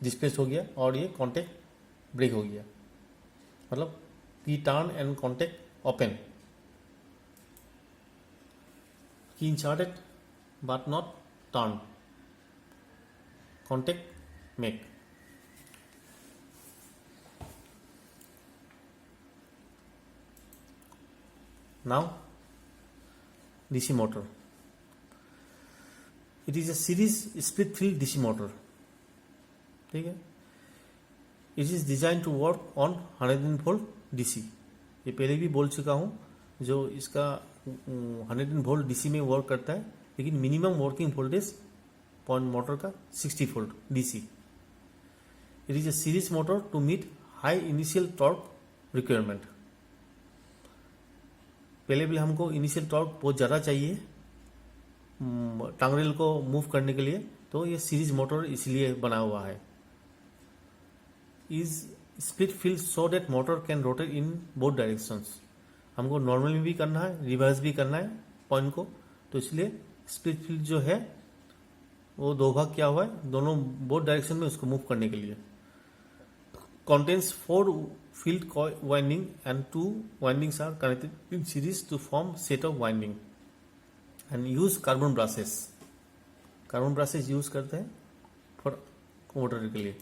Displace हो गया और ये कॉन्टेक्ट ब्रेक हो गया, मतलब की टर्न एंड कॉन्टेक्ट ओपन, की inserted but not turn, contact make. Now DC motor. It is a series split field DC motor. ठीक है. It is designed to work on 100 volt DC. ये पहले भी बोल चुका हूँ, जो इसका 100 वोल्ट DC में वर्क करता है, लेकिन minimum working voltage point motor का 60 volt DC. It is a series motor to meet high initial torque requirement. पहले हमको इनिशियल टॉर्क बहुत ज़्यादा चाहिए टांगरेल को मूव करने के लिए, तो ये सीरीज मोटर इसलिए बना हुआ है. Is split field so that motor can rotate in both directions. हमको नॉर्मल में भी करना है, रिवर्स भी करना है पॉइंट को, तो इसलिए स्प्लिट फील्ड जो है वो दो भाग किया हुआ है, दोनों बोथ डायरेक्शन में उसको मूव करने के लिए. Contains 4 field coil winding and 2 windings are connected in series to form set of winding and use carbon brushes. Carbon brushes use करते हैं for motor के लिए.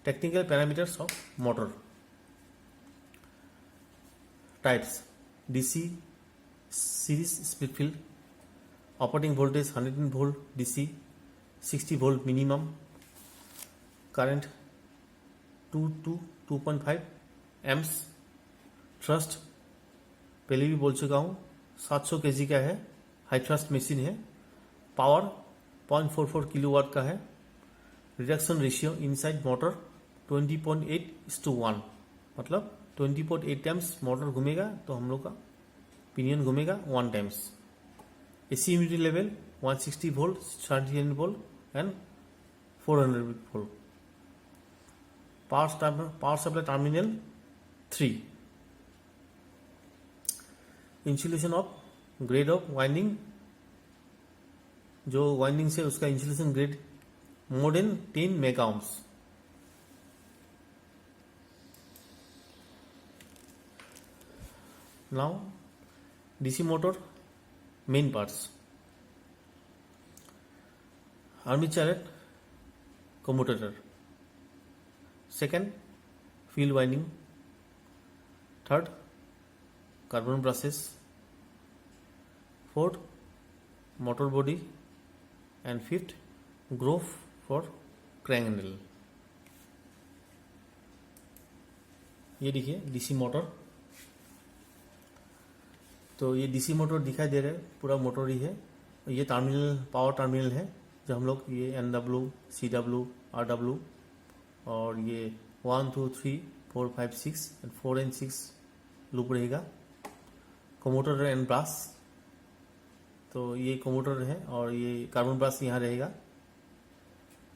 Technical parameters of motor. Types: DC series split field, operating voltage 100 volt DC, 60 volt minimum, current 2 to 2.5 AIIMS. Thrust पहले भी बोल चुका हूँ 700 kg का है, हाई थ्रस्ट मशीन है. पावर 0.44 किलोवाट का है. रिडक्शन रेशियो इनसाइड मोटर 20.8:1, मतलब 20.8 टाइम्स मोटर घूमेगा तो हम लोग का पिनियन घूमेगा 1 times. AC unity level 160 volt, 30 volt and 400 volt. Power supply terminal 3. Insulation of grade of winding, जो वाइंडिंग से उसका insulation grade more than 10 mega ohms. Now DC motor main parts. Armature and commutator. Second, field winding. Third, carbon brushes. Fourth, motor body. And fifth, groove for crank handle. ये देखिए DC motor. तो ये DC motor दिखाई दे रहा है, पूरा motor ही है. ये टर्मिनल पावर टर्मिनल है, जो हम लोग ये NW, CW, RW और ये 1 2 3 4 5 6 एंड 4 एंड 6 लूप रहेगा. कम्यूटर एंड ब्रश, तो ये कम्यूटर है और ये कार्बन ब्रश यहाँ रहेगा.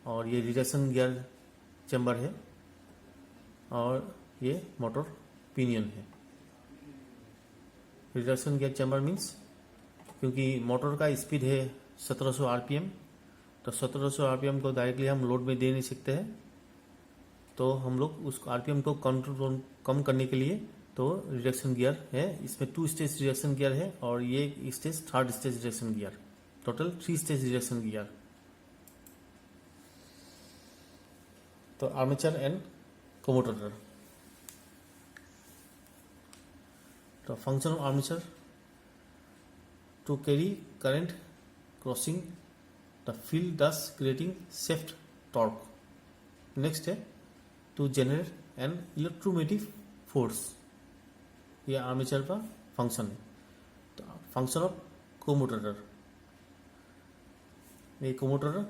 और ये रिडक्शन गियर चैम्बर है और ये मोटर पिनियन है. रिडक्शन गियर चैम्बर मीन्स क्योंकि मोटर का स्पीड है 1700 RPM, तो 1700 RPM को डायरेक्टली हम लोड में दे नहीं सकते हैं, तो हम लोग उस RPM को कंट्रोल कम करने के लिए तो रिडक्शन गियर है. इसमें 2 स्टेज रिडक्शन गियर है और ये stage 3rd stage reduction gear, total 3 stage reduction gear. तो आर्मेचर एंड कम्यूटेटर. तो function of armature to carry current crossing the field thus creating shaft torque. Next है to generate an electromotive force. ये armature का function है. तो function of commutator. ये commutator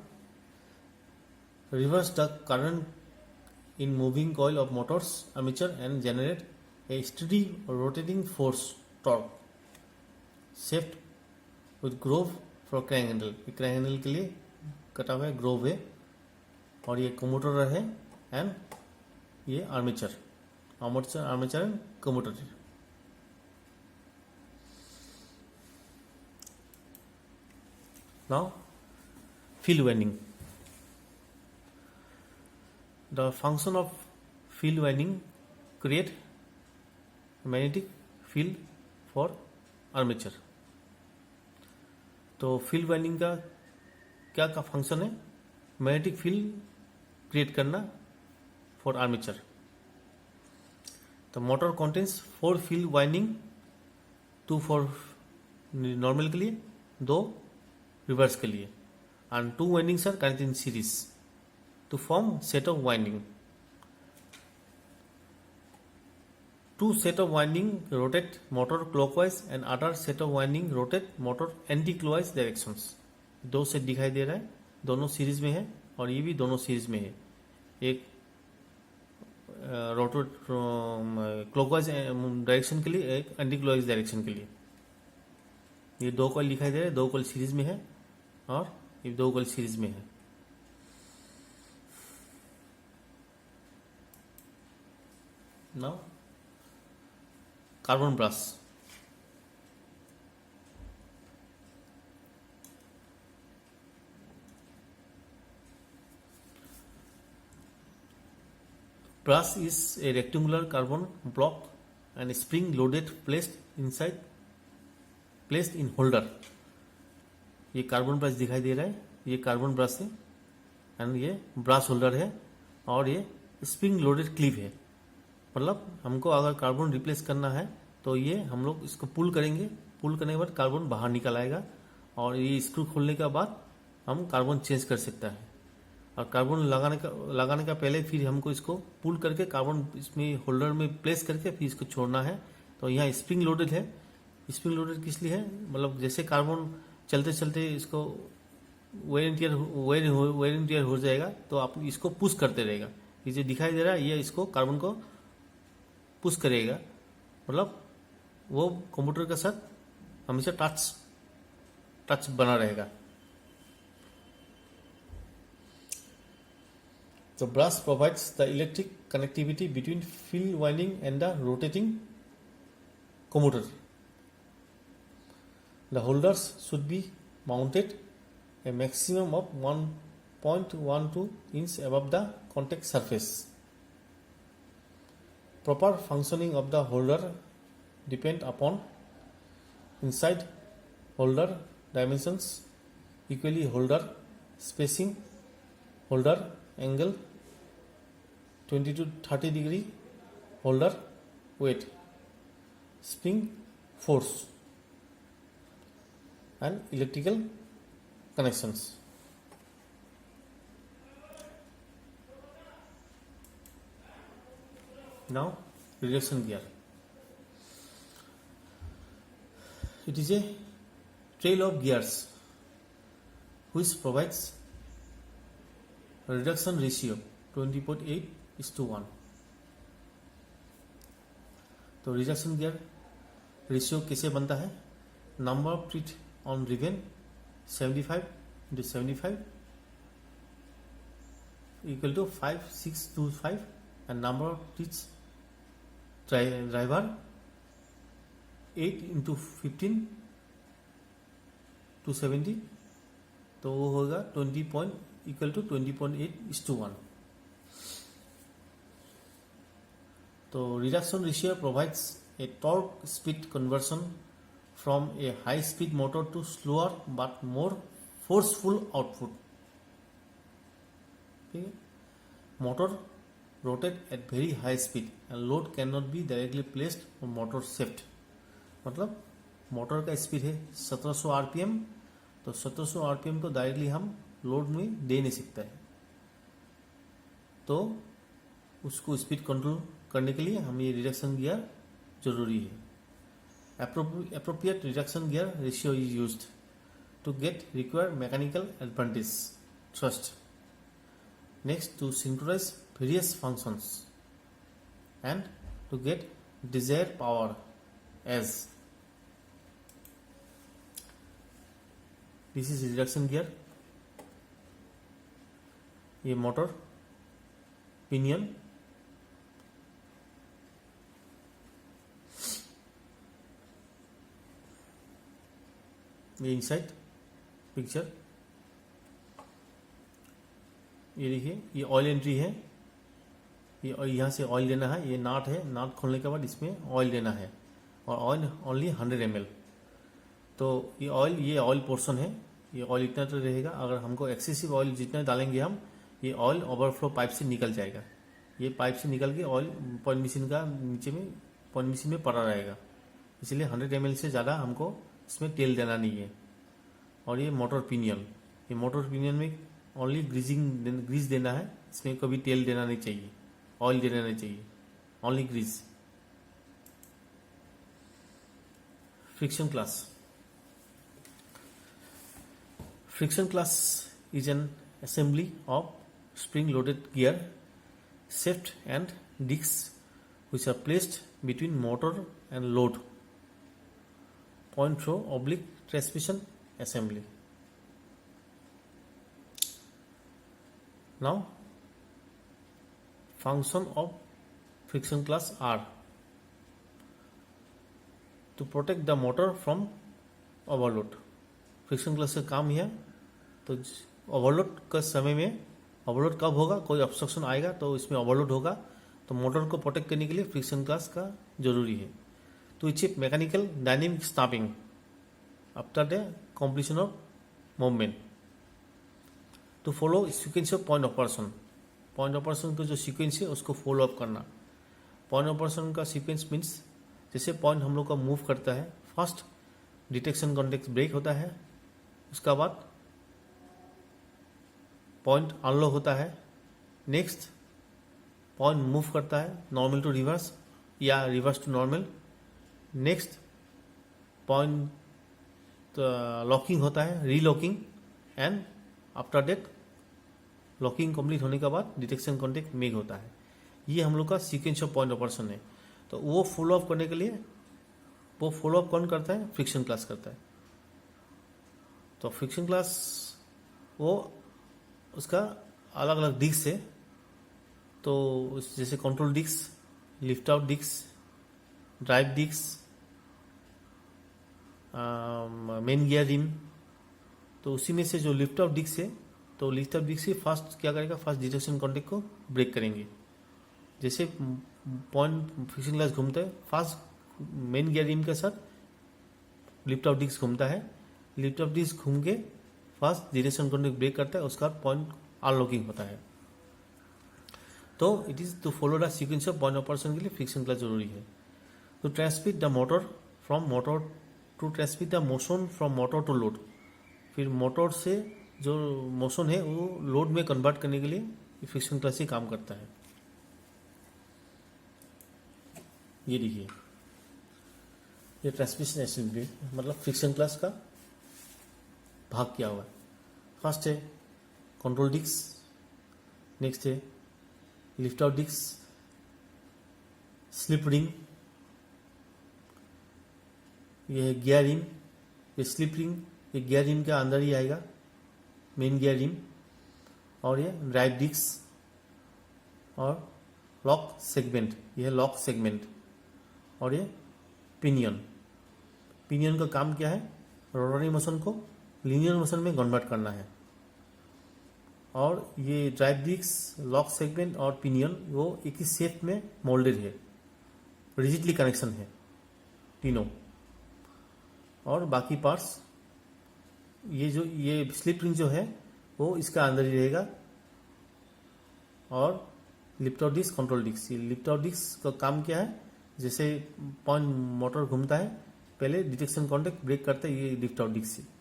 reverse the current in moving coil of motors armature and generate a steady rotating force torque shaft with groove for crank handle. Crank handle के लिए कटा हुआ है ग्रोव है. और ये कम्यूटेटर है एंड ये armature and commutator. Now field winding. The function of field winding create magnetic field for armature. तो फील्ड वाइंडिंग का क्या का फंक्शन है? मैग्नेटिक फील्ड क्रिएट करना फॉर आर्मेचर। तो motor contains 4 field winding, 2 for normal के लिए, 2 रिवर्स के लिए, and 2 windings are connected in series to form set of winding. 2 set of winding rotate motor clockwise and other set of winding rotate motor anti-clockwise directions। 2 set दिखाई दे रहा है, दोनों series में है और ये भी दोनों सीरीज में है। एक रोटेट क्लॉकवाइज डायरेक्शन के लिए, एक एंटी क्लॉकवाइज डायरेक्शन के लिए। ये 2 कॉइल दिखाई दे रहे हैं, 2 कॉइल सीरीज में है और ये 2 कॉइल सीरीज में है। Now carbon brush. Brush is a rectangular carbon block and spring loaded placed in holder। ये कार्बन ब्रश दिखाई दे रहा है, ये कार्बन ब्रश है एंड ये ब्रश होल्डर है और ये स्प्रिंग लोडेड क्लिप है। मतलब हमको अगर कार्बन रिप्लेस करना है तो ये हम लोग इसको पुल करेंगे, पुल करने के बाद कार्बन बाहर निकल आएगा और ये स्क्रू खोलने के बाद हम कार्बन चेंज कर सकता है। और कार्बन लगाने का पहले फिर हमको इसको पुल करके कार्बन इसमें होल्डर में प्लेस करके फिर इसको छोड़ना है। तो यहाँ स्प्रिंग लोडेड है। स्प्रिंग लोडेड किस लिए है? मतलब जैसे कार्बन चलते चलते इसको वेयर एंड टियर हो जाएगा तो आप इसको पुश करते रहेगा। ये जो दिखाई दे रहा है ये इसको कार्बन को पुश करेगा, मतलब वो कंप्यूटर के साथ हमेशा टच बना रहेगा। The brush provides the electric connectivity between field winding and the rotating commutator. The holders should be mounted a maximum of 1.12 inch above the contact surface. Proper functioning of the holder depend upon inside holder dimensions, equally holder spacing, holder angle 20 to 30 degree, holder weight, spring force and electrical connections. Now reduction gear. It is a trail of gears which provides reduction ratio 20.8:1। तो reduction gear ratio कैसे बनता है? Number of teeth on driven 75/75 equal to 5625 and number of teeth driver 8/15/70 तो वो होगा 20.8:1। तो reduction ratio provides a torque speed conversion from a high speed motor to slower but more forceful output. ठीक है, motor rotate at very high speed and load can not be directly placed on motor shaft. मतलब motor का speed है 1700 RPM, तो 1700 RPM को directly हम load में दे नहीं सकता है। तो उसको स्पीड कंट्रोल करने के लिए हम ये रिडक्शन गियर जरूरी है। appropriate reduction gear ratio is used to get required mechanical advantage thrust. Next, to synchronize various functions and to get desired power as this is reduction gear। ये motor pinion ये inside picture, ये देखिए ये oil entry है, ये और यहाँ से ऑयल लेना है, ये नाट है, नाट खोलने के बाद इसमें ऑयल लेना है और ऑयल ओनली 100 ml। तो ये ऑयल पोर्शन है, ये ऑयल इतना तो रहेगा। अगर हमको एक्सेसिव ऑयल जितना डालेंगे हम, ये ऑयल ओवरफ्लो पाइप से निकल जाएगा। ये पाइप से निकल के ऑयल पॉइंट मशीन का नीचे में पॉइंट मशीन में पड़ा रहेगा। इसलिए 100 ml से ज़्यादा हमको इसमें तेल देना नहीं है। और ये मोटर पिनियन, ये मोटर पिनियन में ओनली ग्रीस देना है, इसमें कभी तेल देना नहीं चाहिए, ऑयल देना नहीं चाहिए, only grease. Friction class, friction class is an assembly of spring loaded gear, shaft and discs which are placed between motor and load point through oblique transmission assembly. Now function of friction class are to protect the motor from overload। Friction class का काम है तो overload का समय में, overload कब होगा, कोई ऑब्स्ट्रक्शन आएगा तो इसमें ओवरलोड होगा, तो मोटर को प्रोटेक्ट करने के लिए फ्रिक्शन क्लास का जरूरी है। तो achieve mechanical dynamic stopping after the completion of movement, to follow sequence of point operation. Point operation का जो सीक्वेंस है उसको फॉलो अप करना। पॉइंट ऑपरेशन का सीक्वेंस मीन्स जैसे पॉइंट हम लोग का मूव करता है, फर्स्ट डिटेक्शन कॉन्टेक्ट ब्रेक होता है, उसका बाद पॉइंट अनलॉक होता है, नेक्स्ट पॉइंट मूव करता है नॉर्मल टू रिवर्स या reverse to normal, next point locking होता है, relocking, and after that locking complete होने के बाद डिटेक्शन कॉन्टेक्ट मेक होता है। ये हम लोग का सीक्वेंस ऑफ पॉइंट ऑपरेशन है। तो वो फॉलो अप करने के लिए, वो फॉलो अप कौन करता है, फ्रिक्शन क्लास करता है। तो फ्रिक्शन क्लास वो उसका अलग अलग डिस्क है। तो जैसे control disk, lift out disk, drive disk, main gear rim. तो उसी में से जो लिफ्ट आउट डिस्क है, तो लिफ्ट आउट डिस्क से फास्ट क्या करेगा, फास्ट डिटेक्शन कॉन्टेक्ट को ब्रेक करेंगे। जैसे पॉइंट फ्रिक्शन क्लास घूमता है, फास्ट मेन गियर रिम के साथ लिफ्ट आउट डिस्क घूमता है, लिफ्ट ऑफ डिस्क घूम के फास्ट डिरेक्शन कॉन्टेक्ट ब्रेक करता है, उसका पॉइंट अनलॉकिंग होता है। तो it is to follow the sequence of point operation के लिए फ्रिक्शन क्लास जरूरी है। To transmit the motor from motor, to transmit the motion from motor to load, फिर मोटर से जो मोशन है वो लोड में कन्वर्ट करने के लिए फ्रिक्शन क्लास ही काम करता है। ये देखिए, ये ट्रांसमिशन असेंबली मतलब फ्रिक्शन क्लास का भाग क्या हुआ। फर्स्ट है कंट्रोल डिस्क, नेक्स्ट है lift out disk, slip ring, ये है गियर रिम, ये स्लिप रिंग, ये गियर रिम के अंदर ही आएगा, मेन गियर रिम, और ये ड्राइव डिस्क और लॉक सेगमेंट, ये है लॉक सेगमेंट, और ये पिनियन। पिनियन का काम क्या है, रोटरी मोशन को लीनियर मोशन में कन्वर्ट करना है। और ये ड्राइव डिस्क, लॉक सेगमेंट और पिनियन वो एक ही शेप में मोल्डेड है, रिजिडली कनेक्शन है तीनों। और बाकी पार्ट्स, ये स्लिप रिंग जो है वो इसका अंदर ही रहेगा। और lift out disk, control disk, ये लिफ्ट आउट डिस्क का काम क्या है, जैसे पॉइंट मोटर घूमता है पहले डिटेक्शन कॉन्टेक्ट ब्रेक करता है, ये लिफ्ट आउट डिस्क से।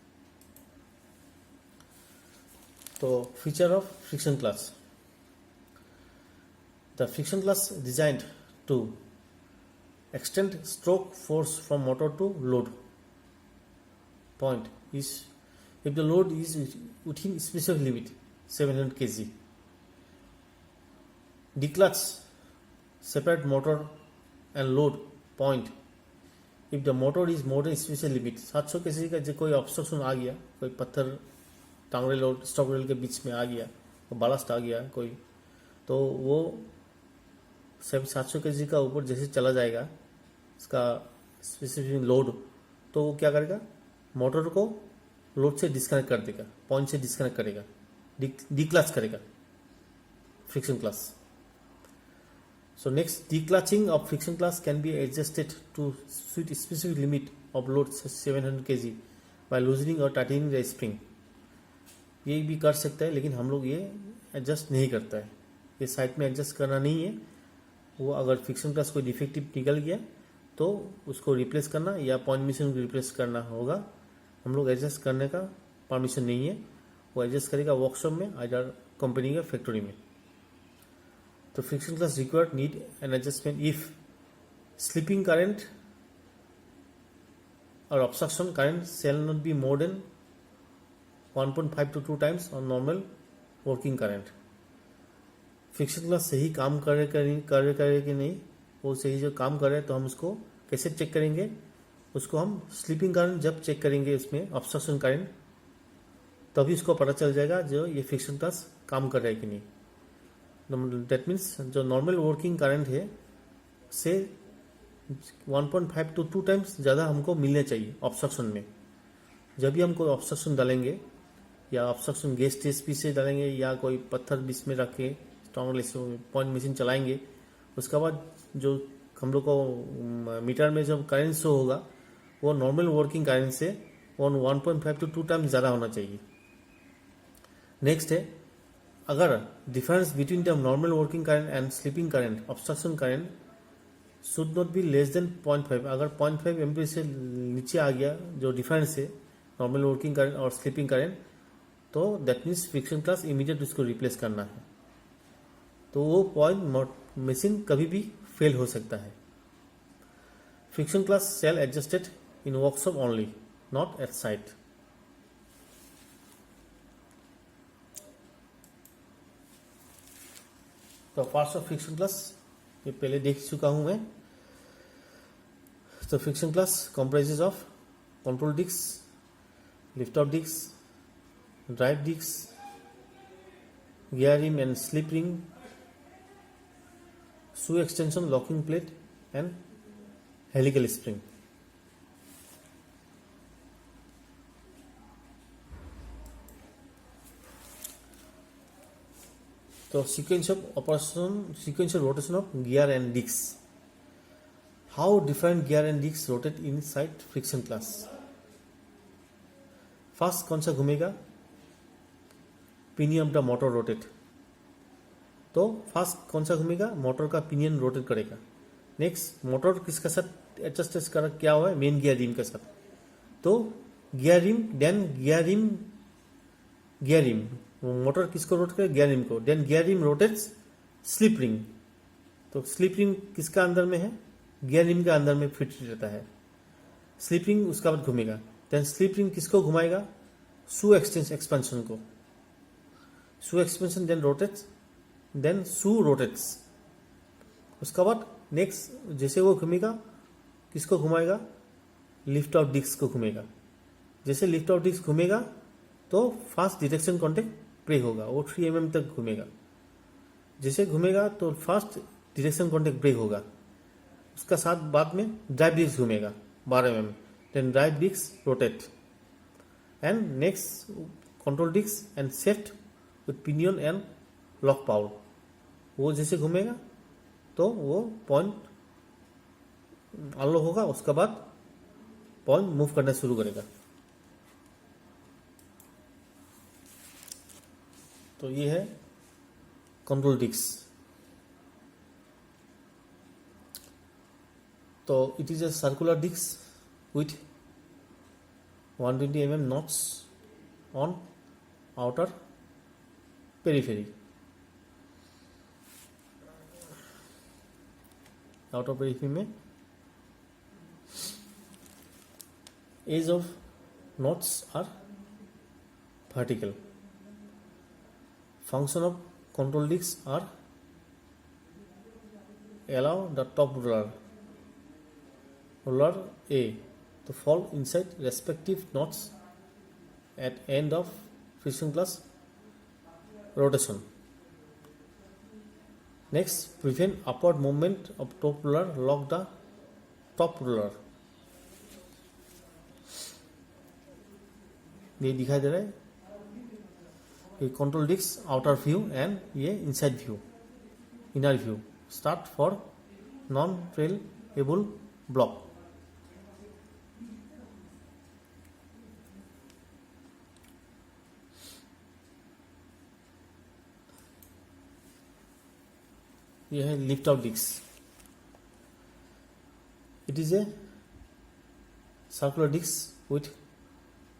तो feature of friction class, the friction class designed to extend stroke force from motor to load point is if the load is within specific limit 700 kg. Declutch separate motor and load point if the motor is more than special limit. 700 kg का जो कोई obstruction आ गया, कोई पत्थर टांगरे load stock rail के बीच में आ गया, ballast आ गया कोई, तो वो 700 kg का ऊपर जैसे चला जाएगा इसका स्पेसिफिक लोड, तो वो क्या करेगा, मोटर को लोड से डिस्कनेक्ट कर देगा, पॉइंट से डिस्कनेक्ट करेगा, डिक्लच करेगा friction class. So next, declutching of friction class can be adjusted to suit a specific limit of load 700 kg by loosening or tightening the spring. ये भी कर सकता है, लेकिन हम लोग ये एडजस्ट नहीं करता है, ये साइड में एडजस्ट करना नहीं है। वो अगर फ्रिक्शन क्लास कोई डिफेक्टिव निकल गया तो उसको रिप्लेस करना या पॉइंट मिशन को रिप्लेस करना होगा। हम लोग एडजस्ट करने का परमिशन नहीं है, वो एडजस्ट करेगा वर्कशॉप में, अदर कंपनी का फैक्ट्री में। तो friction class required need an adjustment if slipping current और obstruction current shall not be more than 1.5 to 2 times on normal working current। Friction class सही काम करे कि नहीं, वो सही जो काम करे तो हम उसको कैसे चेक करेंगे? उसको हम स्लीपिंग करंट जब चेक करेंगे इसमें ऑब्स्ट्रक्शन करंट, तभी उसको पता चल जाएगा जो ये फ्रिक्शन क्लास काम कर रहा है कि नहीं। दैट मीन्स जो नॉर्मल वर्किंग करंट है से 1.5 to 2 टाइम्स ज़्यादा हमको मिलने चाहिए ऑब्स्ट्रक्शन में। जब भी हम कोई ऑब्स्ट्रक्शन डालेंगे या ऑब्स्ट्रक्शन गैस टीएसपी से डालेंगे या कोई पत्थर बीच में रख के स्ट्रॉन्ग पॉइंट मशीन चलाएंगे, उसके बाद जो हम लोग को मीटर में जब करंट शो होगा वो नॉर्मल वर्किंग करंट से 1.5 to 2 टाइम्स ज़्यादा होना चाहिए। नेक्स्ट है, अगर difference between the normal working current and sleeping current obstruction current should not be less than 0.5। अगर 0.5 एम्पीयर से नीचे आ गया जो डिफरेंस है नॉर्मल वर्किंग करंट और स्लीपिंग करंट, तो that means friction class immediate उसको रिप्लेस करना है। तो वो पॉइंट मशीन कभी भी फेल हो सकता है। Friction class shall adjusted in workshop only, not at site. तो पार्ट्स ऑफ फ्रिक्शन क्लास ये पहले देख चुका हूं मैं। तो friction class comprises of control disk, lift of disk, drive disk, gear rim and slip ring, shoe extension, locking plate and helical spring. तो sequential rotation of gear and discs. How different gear and discs rotate inside friction class? First कौन सा घूमेगा? Pinion of the motor rotate. तो first कौन सा घूमेगा? Motor का pinion rotate करेगा। नेक्स्ट, मोटर किसका साथ एडजस्ट कर क्या हुआ है? मेन गियर रिम के साथ। तो gear rim, then gear rim motor किसको रोटेट करे? गियर रिम को। Then gear rim rotates slip ring. तो स्लिप रिंग किसका अंदर में है? गियर रिम के अंदर में फिट रहता है। स्लिप रिंग उसका बाद घूमेगा। देन स्लिप रिंग किसको घुमाएगा? शू एक्सपेंशन को। शू एक्सपेंशन देन रोटेट्स, देन शू रोटेट्स। उसका बाद नेक्स्ट जैसे वो घूमेगा किसको घुमाएगा? लिफ्ट ऑफ डिस्क को घूमेगा। जैसे लिफ्ट ऑफ डिस्क घूमेगा तो फास्ट डिटेक्शन कॉन्टेक्ट ब्रेक होगा, वो 3 mm तक घूमेगा। जैसे घूमेगा तो फास्ट डिटेक्शन कॉन्टेक्ट ब्रेक होगा। उसका साथ बाद में ड्राइव डिस्क घूमेगा 12 mm, then drive disc rotate and next control disc and shaft with pinion and lock power. वो जैसे घूमेगा तो वो पॉइंट अनलॉक होगा, उसके बाद पॉइंट मूव करना शुरू करेगा। तो ये है कंट्रोल डिस्क। तो it is a circular disc with 120 mm knots on outer periphery. Outer periphery में edge of knots are vertical. Function of control discs are allow the top roller A to fall inside respective knots at end of friction class rotation. Next, prevent upward movement of top roller, lock the top roller. ये दिखाई दे रहा है control disc outer view and ये inside view, inner view. Start for non trailable block. यह है lift out disc. It is a circular disc with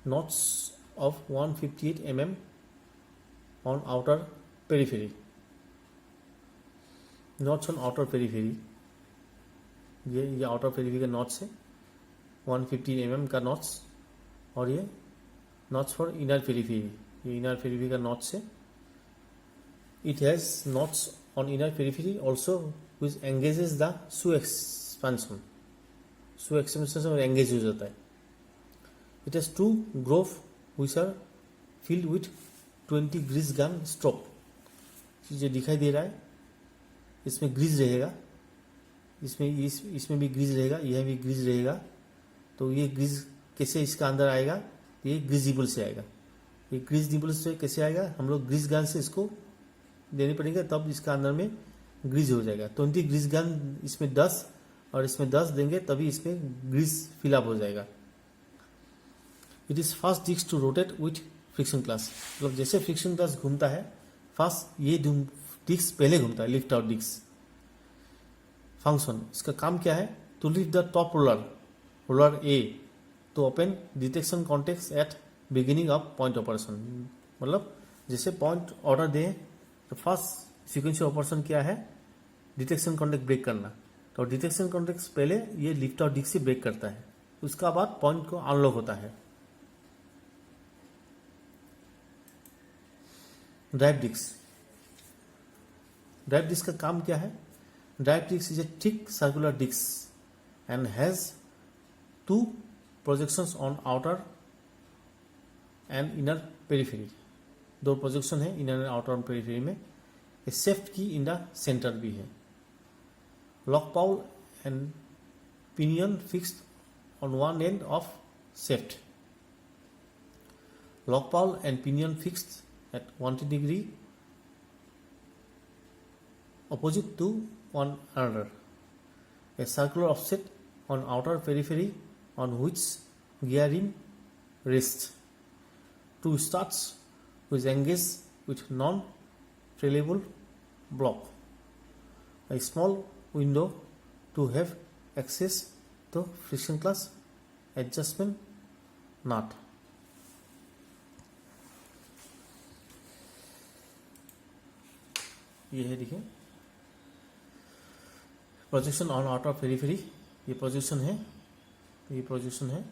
knots of 158 mm on outer periphery. Knots on outer periphery, ये outer periphery का knots है 115 mm का knots, और ये knots for inner periphery, ये inner periphery का knots है। It has knots on inner periphery also which engages the shoe expansion, shoe expansion में engage हो जाता है। It has two groove which are filled with 20 grease gun stroke। जो दिखाई दे रहा है इसमें ग्रीज रहेगा, इसमें भी ग्रीज रहेगा, यह भी ग्रीज रहेगा। तो ये ग्रीज कैसे इसका अंदर आएगा, ये ग्रीज निबल से आएगा। ये ग्रीज निबल से कैसे आएगा, हम लोग ग्रीज गन से इसको देने पड़ेगा, तब इसका अंदर में ग्रीज हो जाएगा। 20 ग्रीज गन इसमें 10 और इसमें 10 देंगे तभी इसमें ग्रीज फिलअप हो जाएगा। It is fast disk to rotate with friction class, मतलब जैसे फ्रिक्शन क्लास घूमता है फास्ट ये डिस्क पहले घूमता है। लिफ्ट आउट डिस्क फंक्शन, इसका काम क्या है, to lift the top roller a to open detection contact at beginning of point operation. मतलब जैसे पॉइंट ऑर्डर दें तो फर्स्ट सीक्वेंशियल ऑपरेशन क्या है, डिटेक्शन कॉन्टेक्ट ब्रेक करना। तो डिटेक्शन कॉन्टेक्ट पहले ये लिफ्ट आउट डिस्क से ब्रेक करता है, उसका बाद पॉइंट को अनलॉक होता है। ड्राइव डिस्क, ड्राइव डिस्क का काम क्या है, drive disc is a thick circular disc and has two projections on outer and inner periphery. दो प्रोजेक्शन है इनर एंड आउटर पेरिफेरी में। ए सेफ्ट की इन द सेंटर भी है। Lock pawl and pinion fixed on one end of shaft. Lock pawl and pinion fixed at 180 degree opposite to one another. A circular offset on outer periphery on which gearing rests. Two starts which engage with non-trailable block. A small window to have access to friction class adjustment nut. ये है देखिए projection on outer periphery, ये projection है, ये projection है।